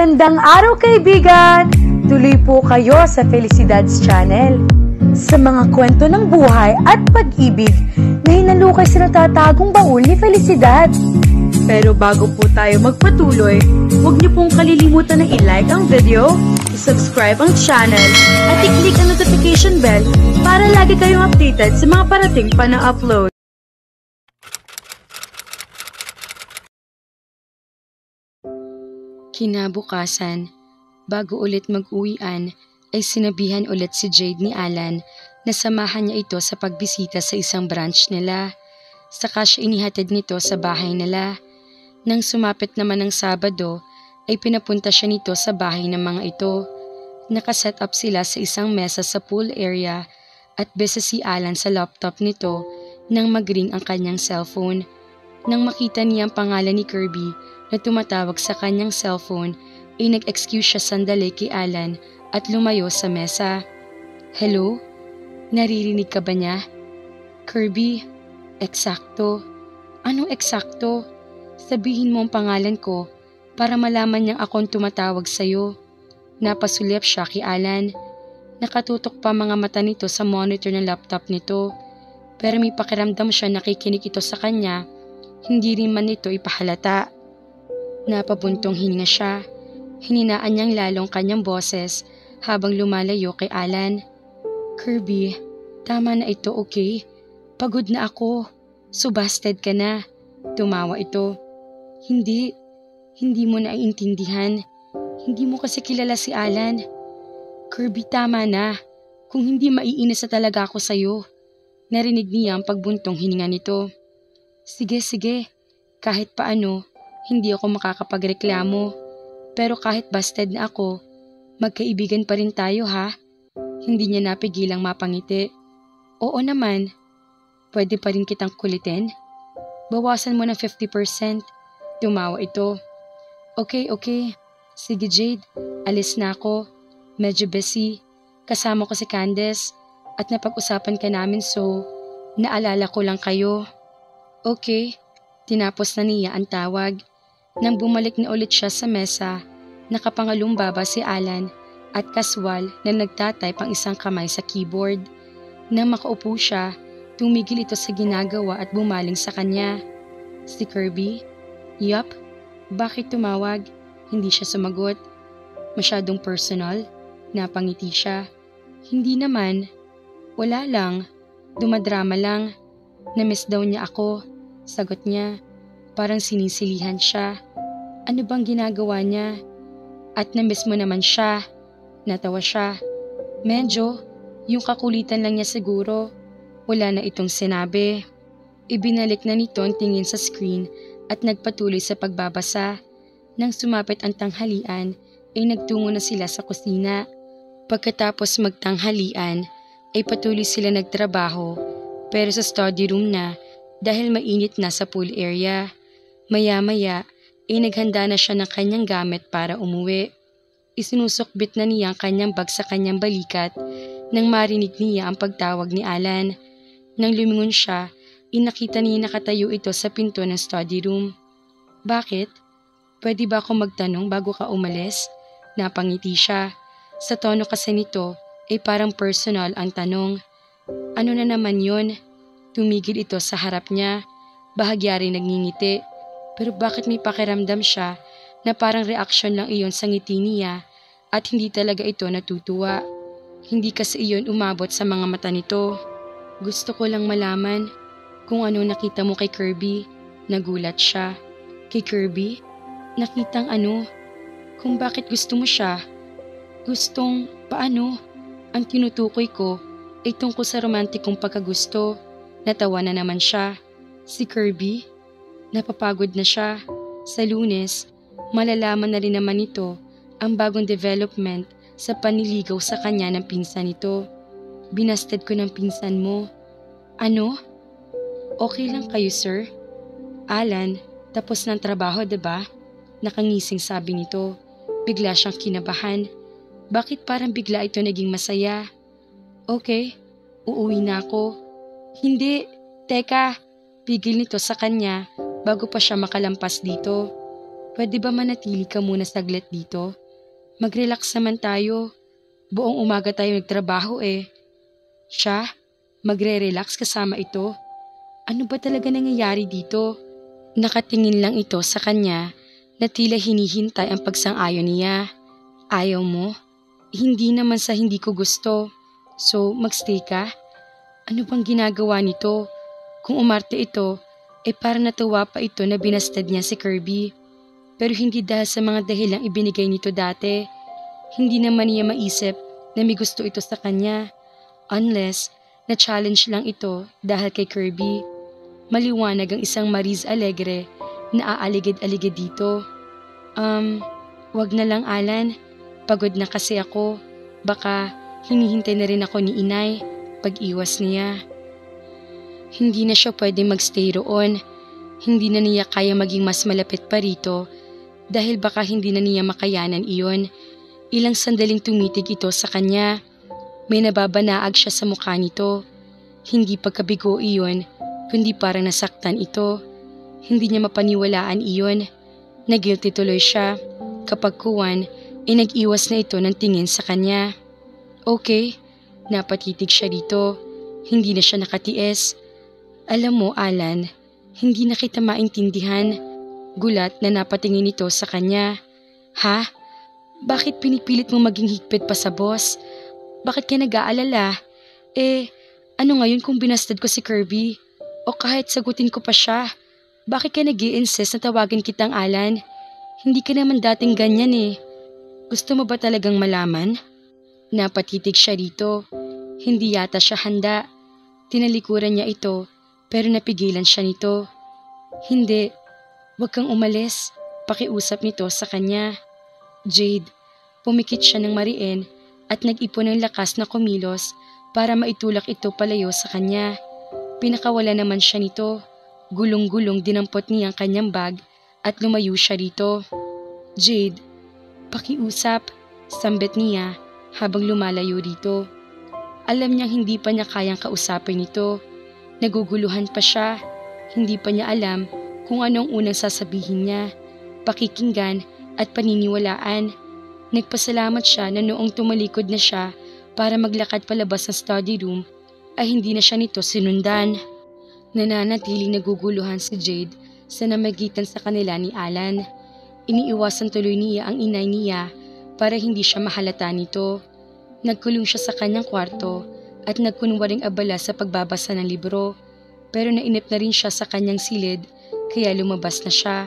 Magandang araw kaibigan! Tuloy po kayo sa Felicidad's Channel. Sa mga kwento ng buhay at pag-ibig na hinalukay sa natatagong baul ni Felicidad. Pero bago po tayo magpatuloy, huwag niyo pong kalilimutan na i-like ang video, i-subscribe ang channel, at i-click ang notification bell para lagi kayong updated sa mga parating pa na upload. Kinabukasan, bago ulit mag-uwian, ay sinabihan ulit si Jade ni Alan na samahan niya ito sa pagbisita sa isang branch nila. Saka siya inihatid nito sa bahay nila. Nang sumapit naman ng Sabado, ay pinapunta siya nito sa bahay ng mga ito. Nakaset up sila sa isang mesa sa pool area at busy si Alan sa laptop nito nang mag-ring ang kanyang cellphone. Nang makita niya ang pangalan ni Kirby na tumatawag sa kanyang cellphone, ay nag-excuse siya sandali kay Alan at lumayo sa mesa. "Hello? Naririnig ka ba niya?" "Kirby, eksakto." "Anong eksakto? Sabihin mo ang pangalan ko para malaman niyang akong tumatawag sa'yo." Napasulyap siya kay Alan. Nakatutok pa mga mata nito sa monitor ng laptop nito. Pero may pakiramdam siya nakikinig ito sa kanya, hindi rin man ito ipahalata. Napabuntong hininga siya. Hininaan niyang lalong kanyang boses habang lumalayo kay Alan. "Kirby, tama na ito, okay? Pagod na ako. Subasted ka na." Tumawa ito. Hindi mo naiintindihan. Hindi mo kasi kilala si Alan." "Kirby, tama na. Kung hindi maiinis na talaga ako sa'yo." Narinig niya ang pagbuntong hininga nito. Sige. Kahit paano, hindi ako makakapagreklamo. Pero kahit busted na ako, magkaibigan pa rin tayo ha? Hindi niya napigilang mapangiti. "Oo naman. Pwede pa rin kitang kulitin? Bawasan mo ng 50%. Tumawa ito. Okay. Sige Jade, alis na ako. Medyo busy. Kasama ko si Candace at napag-usapan ka namin so naalala ko lang kayo." "Okay." Tinapos na niya ang tawag. Nang bumalik na ulit siya sa mesa, nakapangalumbaba si Alan at kaswal na nagtatype ang isang kamay sa keyboard. Nang makaupo siya, tumigil ito sa ginagawa at bumaling sa kanya. "Si Kirby?" "Yup." "Bakit tumawag?" Hindi siya sumagot. "Masyadong personal?" Napangiti siya. "Hindi naman. Wala lang. Dumadrama lang. Na-miss daw niya ako." Sagot niya. Parang sinisilihan siya. "Ano bang ginagawa niya?" "At na-miss mo naman siya." Natawa siya. "Medyo. Yung kakulitan lang niya siguro." Wala na itong sinabi. Ibinalik na nito ang tingin sa screen at nagpatuloy sa pagbabasa. Nang sumapit ang tanghalian, ay nagtungo na sila sa kusina. Pagkatapos magtanghalian, ay patuloy sila nagtrabaho pero sa study room na dahil mainit na sa pool area. Maya-maya ay naghanda na siya ng kanyang gamit para umuwi. Isinusukbit na niya ang kanyang bag sa kanyang balikat nang marinig niya ang pagtawag ni Alan. Nang lumingon siya, nakita niya nakatayo ito sa pinto ng study room. "Bakit? Pwede ba ako magtanong bago ka umalis?" Napangiti siya. Sa tono kasi nito ay parang personal ang tanong. "Ano na naman yun?" Tumigil ito sa harap niya. Bahagya rin nagngingiti. Pero bakit may pakiramdam siya na parang reaksyon lang iyon sa ngiti niya at hindi talaga ito natutuwa. Hindi kasi iyon umabot sa mga mata nito. "Gusto ko lang malaman kung ano nakita mo kay Kirby." Nagulat siya. "Kay Kirby? Nakitang ano? Kung bakit gusto mo siya?" "Gustong paano?" Ang tinutukoy ko ay tungkol sa romantikong pagkagusto. Natawa na naman siya. "Si Kirby?" Napapagod na siya. Sa Lunes, malalaman na rin naman ito ang bagong development sa panliligaw sa kanya ng pinsan nito. "Binasted ko ng pinsan mo." "Ano? Okay lang kayo, sir?" "Alan, tapos ng trabaho, diba?" Nakangising sabi nito. Bigla siyang kinabahan. Bakit parang bigla ito naging masaya? "Okay, uuwi na ako." "Hindi, teka." Pigil nito sa kanya bago pa siya makalampas dito. Pwede ba manatili ka muna saglit dito? Mag-relax naman tayo. Buong umaga tayo nagtrabaho eh. Siya? Magre-relax kasama ito? Ano ba talaga nangyayari dito? Nakatingin lang ito sa kanya na tila hinihintay ang pagsang-ayon niya. Ayaw mo? Hindi naman sa hindi ko gusto. So, magstay ka? Ano bang ginagawa nito? Kung umarte ito, para natuwa pa ito na binastad niya si Kirby. Pero hindi dahil sa mga dahilang ibinigay nito dati. Hindi naman niya maisip na may gusto ito sa kanya. Unless, na-challenge lang ito dahil kay Kirby. Maliwanag ang isang Mariz Alegre na aaligid-aligid dito. Wag na lang Alan. Pagod na kasi ako. Baka hinihintay na rin ako ni Inay pag-iwas niya. Hindi na siya pwede magstay roon. Hindi na niya kaya maging mas malapit pa rito dahil baka hindi na niya makayanan iyon. Ilang sandaling tumitig ito sa kanya. May nababanaag siya sa mukha nito. Hindi pagkabigo iyon, kundi parang nasaktan ito. Hindi niya mapaniwalaan iyon. Nagilty tuloy siya. Kapag kuwan, nag-iwas na ito ng tingin sa kanya. Okay, napatitig siya dito. Hindi na siya nakatiis. Alam mo, Alan, hindi na kita maintindihan. Gulat na napatingin ito sa kanya. Ha? Bakit pinipilit mo maging higpit pa sa boss? Bakit ka nag-aalala? Ano ngayon kung binastad ko si Kirby? O kahit sagutin ko pa siya? Bakit ka nag-i-insist na tawagin kitang Alan? Hindi ka naman dating ganyan eh. Gusto mo ba talagang malaman? Napatitig siya dito. Hindi yata siya handa. Tinalikuran niya ito pero napigilan siya nito. Hindi, wag kang umalis. Pakiusap nito sa kanya. Jade, pumikit siya ng mariin at nag-ipon ng lakas na kumilos para maitulak ito palayo sa kanya. Pinakawala naman siya nito. Gulong-gulong dinampot niya ang kanyang bag at lumayo siya rito. Jade, pakiusap, sambit niya habang lumalayo rito. Alam niyang hindi pa niya kayang kausapin ito. Naguguluhan pa siya. Hindi pa niya alam kung anong unang sasabihin niya. Pakikinggan at paniniwalaan. Nagpasalamat siya na noong tumalikod na siya para maglakad palabas ng study room ay hindi na siya nito sinundan. Nananatiling naguguluhan si Jade sa namagitan sa kanila ni Alan. Iniiwasan tuloy niya ang inay niya para hindi siya mahalata nito. Nagkulong siya sa kanyang kwarto at nagkunwaring abala sa pagbabasa ng libro. Pero nainip na rin siya sa kanyang silid kaya lumabas na siya.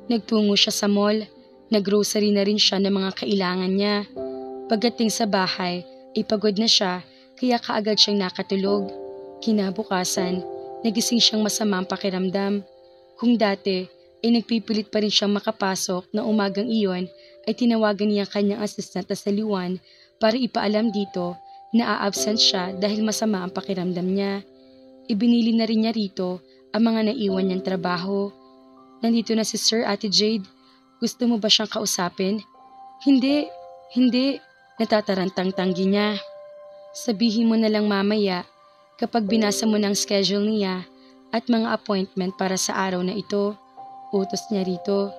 Nagtungo siya sa mall. Naggrocery na rin siya ng mga kailangan niya. Pagdating sa bahay, pagod na siya kaya kaagad siyang nakatulog. Kinabukasan, nagising siyang masamang pakiramdam. Kung dati nagpipilit pa rin siyang makapasok na umagang iyon ay tinawagan niya kanyang assistant na saliwan para ipaalam dito na a-absent siya dahil masama ang pakiramdam niya. Ibinili na rin niya rito ang mga naiwan niyang trabaho. Nandito na si Sir, Ate Jade. Gusto mo ba siyang kausapin? Hindi, natatarantang-tanggi niya. Sabihin mo na lang mamaya kapag binasa mo ng schedule niya at mga appointment para sa araw na ito. Utos niya rito.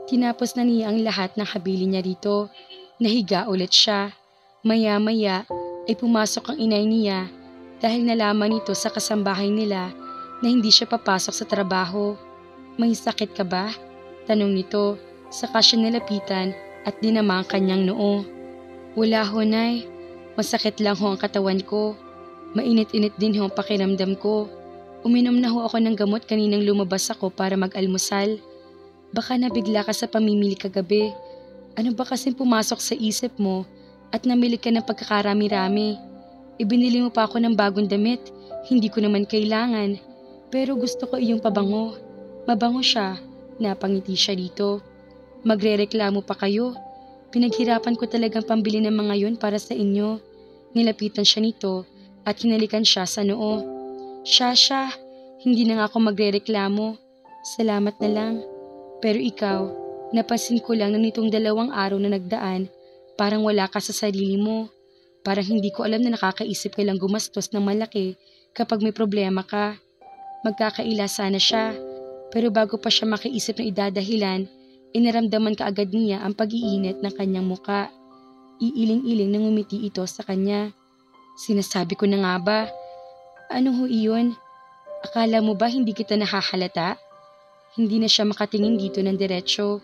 Tinapos na niya ang lahat ng habili niya rito. Nahiga ulit siya. Maya-maya ay pumasok ang inay niya dahil nalaman nito sa kasambahay nila na hindi siya papasok sa trabaho. May sakit ka ba? Tanong nito. Saka siya nilapitan at dinama ang kanyang noo. Wala ho, Nay. Masakit lang ho ang katawan ko. Mainit-init din ho ang pakiramdam ko. Uminom na ho ako ng gamot kaninang lumabas ako para mag-almusal. Baka nabigla ka sa pamimili kagabi. Ano ba kasing pumasok sa isip mo at namili ka ng pagkakarami-rami? Ibinili mo pa ako ng bagong damit. Hindi ko naman kailangan. Pero gusto ko iyong pabango. Mabango siya. Napangiti siya dito. Magrereklamo pa kayo. Pinaghirapan ko talagang pambili ng mga yon para sa inyo. Nilapitan siya nito at hinalikan siya sa noo. Siya, hindi na nga ako magrereklamo. Salamat na lang. Pero ikaw, napansin ko lang na nitong 2 araw na nagdaan, parang wala ka sa sarili mo. Parang hindi ko alam na nakakaisip ka lang gumastos ng malaki kapag may problema ka. Magkakaila sana siya. Pero bago pa siya makiisip ng idadahilan, Inaramdaman kaagad niya ang pag-iinit ng kanyang muka. Iiling-iling nang ngumiti ito sa kanya. Sinasabi ko na nga ba? Ano ho iyon? Akala mo ba hindi kita nahahalata? Hindi na siya makatingin dito ng diretsyo.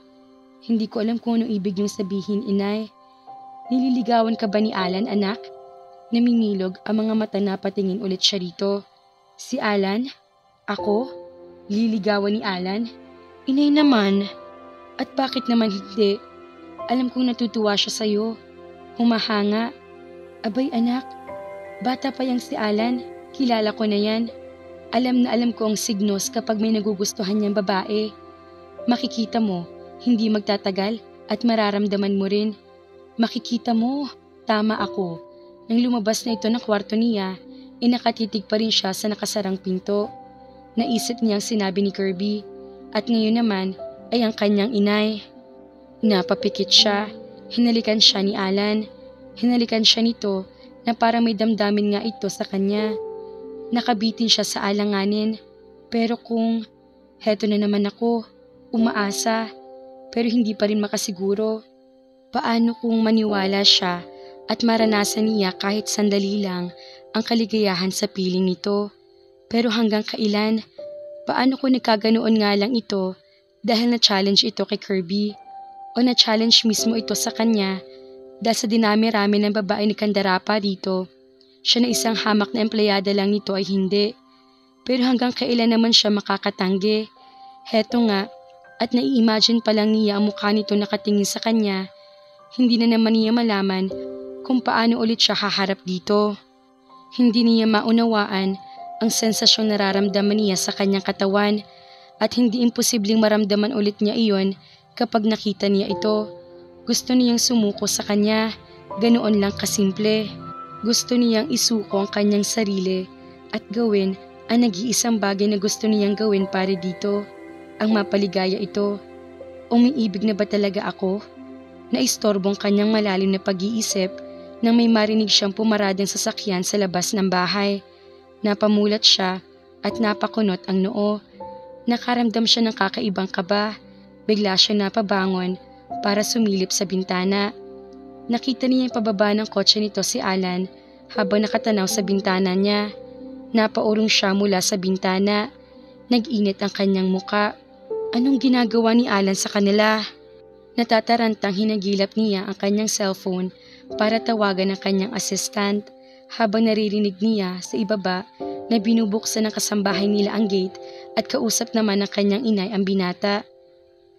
Hindi ko alam kung anong ibig niyong sabihin, inay. Nililigawan ka ba ni Alan, anak? Namimilog ang mga mata na patingin ulit siya rito. Si Alan? Ako? Liligawan ni Alan? Inay naman. At bakit naman hindi? Alam kong natutuwa siya sa'yo. Humahanga. Abay anak, bata pa yang si Alan. Kilala ko na yan. Alam na alam ko ang signos kapag may nagugustuhan niyang babae. Makikita mo, hindi magtatagal at mararamdaman mo rin. Makikita mo, tama ako. Nang lumabas na ito ng kwarto niya, nakatitig pa rin siya sa nakasarang pinto. Naisip niyang sinabi ni Kirby at ngayon naman ay ang kanyang inay. Napapikit siya, hinalikan siya ni Alan. Hinalikan siya nito na para may damdamin nga ito sa kanya. Nakabitin siya sa alanganin, pero kung heto na naman ako, umaasa, pero hindi pa rin makasiguro. Paano kung maniwala siya at maranasan niya kahit sandali lang ang kaligayahan sa piling nito? Pero hanggang kailan? Paano kung nagkaganoon nga lang ito dahil na-challenge ito kay Kirby? O na-challenge mismo ito sa kanya dahil sa dinami-rami ng babae ni Kandarapa dito? Siya na isang hamak na empleyada lang nito ay hindi. Pero hanggang kailan naman siya makakatanggi? Heto nga, at nai-imagine pa lang niya ang mukha nito nakatingin sa kanya. Hindi na naman niya malaman kung paano ulit siya haharap dito. Hindi niya maunawaan ang sensasyong nararamdaman niya sa kanyang katawan at hindi imposibleng maramdaman ulit niya iyon kapag nakita niya ito. Gusto niyang sumuko sa kanya, ganoon lang kasimple. Gusto niyang isuko ang kanyang sarili at gawin ang nag-iisang bagay na gusto niyang gawin para dito, ang mapaligaya ito. Umiibig na ba talaga ako? Naistorbong kanyang malalim na pag-iisip nang may marinig siyang pumaradang sasakyan sa labas ng bahay. Napamulat siya at napakunot ang noo. Nakaramdam siya ng kakaibang kaba. Bigla siya napabangon para sumilip sa bintana. Nakita niya yung pababa ng kotse nito si Alan habang nakatanaw sa bintana niya. Napaurong siya mula sa bintana. Nag-init ang kanyang muka. Anong ginagawa ni Alan sa kanila? Natatarantang hinagilap niya ang kanyang cellphone para tawagan ang kanyang assistant habang naririnig niya sa ibaba na binubuksan ng kasambahay nila ang gate at kausap naman ng kanyang inay ang binata.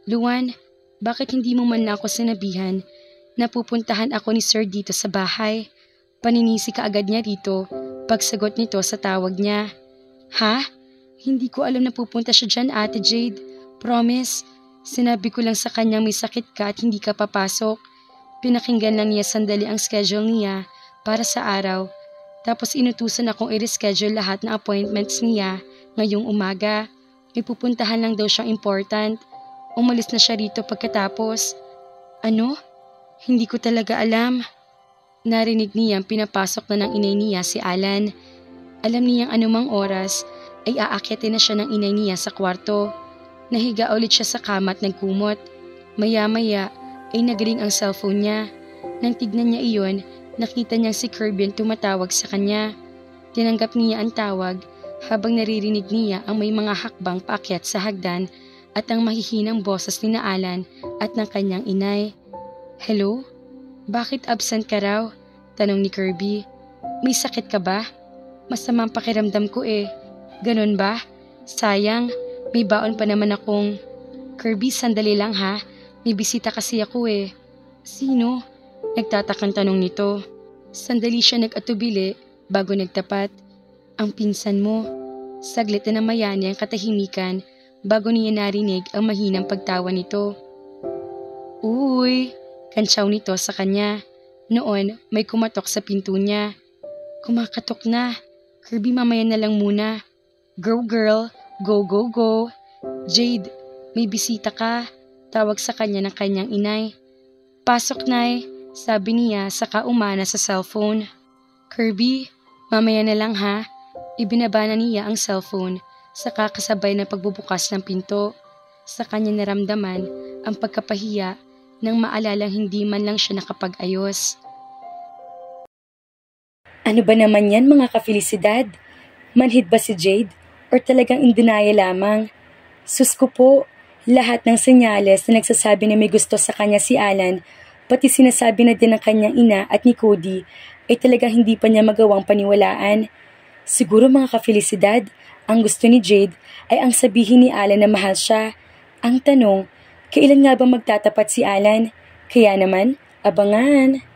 Luan, bakit hindi mo man lang ako sinabihan? Napupuntahan ako ni Sir dito sa bahay. Paninisi ka agad niya rito pagsagot nito sa tawag niya. Ha? Hindi ko alam na pupunta siya dyan, Ate Jade. Promise, sinabi ko lang sa kanya may sakit ka at hindi ka papasok. Pinakinggan lang niya sandali ang schedule niya para sa araw. Tapos inutusan akong i-reschedule lahat ng appointments niya ngayong umaga. May pupuntahan lang daw siyang important. Umalis na siya rito pagkatapos. Ano? Hindi ko talaga alam. Narinig niyang pinapasok na ng inay niya si Alan. Alam niyang anumang oras ay aakyatin na siya ng inay niya sa kwarto. Nahiga ulit siya sa kama at nagkumot. Maya-maya ay nagring ang cellphone niya. Nang tignan niya iyon, nakita niyang si Kirby ang tumatawag sa kanya. Tinanggap niya ang tawag habang naririnig niya ang may mga hakbang paakyat sa hagdan at ang mahihinang boses ni Alan at ng kanyang inay. Hello? Bakit absent ka raw? Tanong ni Kirby. May sakit ka ba? Masamang pakiramdam ko eh. Ganon ba? Sayang, may baon pa naman akong... Kirby, sandali lang ha. May bisita kasi ako eh. Sino? Nagtatakang tanong nito. Sandali siya nag-atubili bago nagtapat. Ang pinsan mo. Saglit na namayani ang katahimikan bago niya narinig ang mahinang pagtawa nito. Uy! Kantsaw nito sa kanya. Noon, may kumatok sa pinto niya. Kumakatok na. Kirby, mamaya na lang muna. Go girl, go go go. Jade, may bisita ka. Tawag sa kanya ng kanyang inay. Pasok nay, sabi niya saka umana sa cellphone. Kirby, mamaya na lang ha. Ibinaba na niya ang cellphone saka kasabay ng pagbubukas ng pinto. Sa kanya naramdaman ang pagkapahiya nang maalalang hindi man lang siya nakapag-ayos. Ano ba naman yan mga ka-Felicidad? Manhid ba si Jade? Or talagang in denial lamang? Sus ko po, lahat ng senyales na nagsasabi na may gusto sa kanya si Alan, pati sinasabi na din ng kanyang ina at ni Cody, ay talagang hindi pa niya magawang paniwalaan. Siguro mga ka-Felicidad, ang gusto ni Jade ay ang sabihin ni Alan na mahal siya. Ang tanong, kailan nga ba magtatapat si Alan? Kaya naman, abangan!